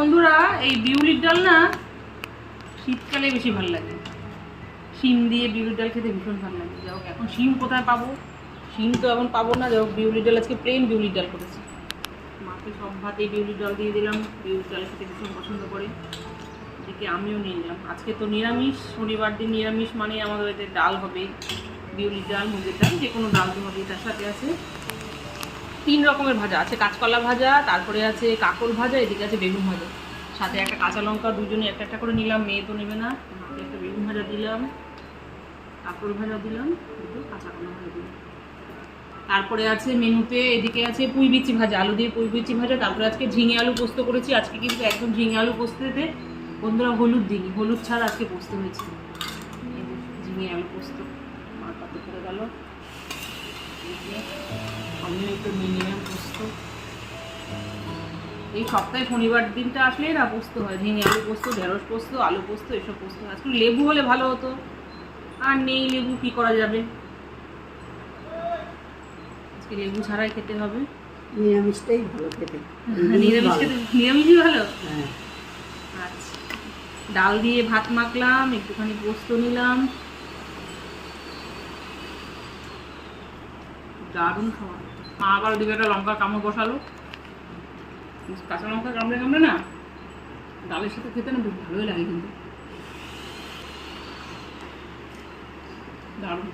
বন্ধুরা, এই বিউলির ডাল না শীতকালে বেশি ভালো লাগে। শিম দিয়ে বিউলির ডাল খেতে ভীষণ ভালো লাগে। যাই হোক, এখন শিম কোথায় পাবো? শিম তো এখন পাবো না। যাই হোক, বিউলির ডাল আজকে প্লেন বিউলির ডাল করেছি। মাকে সব ভাতে বিউলির ডাল দিয়ে দিলাম। বিউলির ডাল খেতে ভীষণ পছন্দ করে। এদিকে আমিও নিয়ে নিলাম। আজকে তো নিরামিষ, শনিবার দিন নিরামিষ মানে আমাদের এতে ডাল হবে। বিউলির ডাল, মুগের ডাল, যে কোনো ডাল তো হবে। তার সাথে আছে 3 রকমের ভাজা আছে। কাঁচকলা ভাজা, তারপরে আছে কাঁকল ভাজা, এদিকে আছে বেগুন ভাজা, সাথে একটা কাঁচা লঙ্কা। দুজনে একটা একটা করে নিলাম, মেয়ে তো নেবে না। মাকে একটা বেগুন ভাজা দিলাম, কাঁকল ভাজা দিলাম, দুটো কাঁচা কলা ভাজা দিলাম। তারপরে আছে মেনুতে, এদিকে আছে পুঁই বিচি ভাজা, আলু দিয়ে পুঁই বিচি ভাজা। তারপরে আজকে ঝিঙে আলু পোস্ত করেছি। আজকে কিন্তু একদম ঝিঙে আলু পোস্ততে বন্ধুরা হলুদ দিইনি, হলুদ ছাড়া আজকে পোস্ত হয়েছে। ঝিঙে আলু পোস্ত আমার পাতে করে গেল। আমিও একটু নিয়ে নিলাম পোস্ত। এই সপ্তাহে শনিবার দিনটা আসলে না পোস্ত হয়। ঝিঙে আলু পোস্ত, ঢেঁড়স পোস্ত, আলু পোস্ত, এসব পোস্ত। আজকে লেবু হলে ভালো হতো, আর নেই লেবু, কি করা যাবে। আজকে লেবু ছাড়াই খেতে হবে। নিরামিষটাই ভালো খেতে। নিরামিষই ভালো। হ্যাঁ। আচ্ছা, ডাল দিয়ে ভাত মাখলাম, একটুখানি পোস্ত নিলাম, দারুণ খাওয়া। মা আবার ওদিকে একটা লঙ্কা কামড় বসালো। কাঁচা লঙ্কা কামড়ে কামড়ে না ডালের সাথে খেতে না বেশ ভালোই লাগে কিন্তু, দারুণ।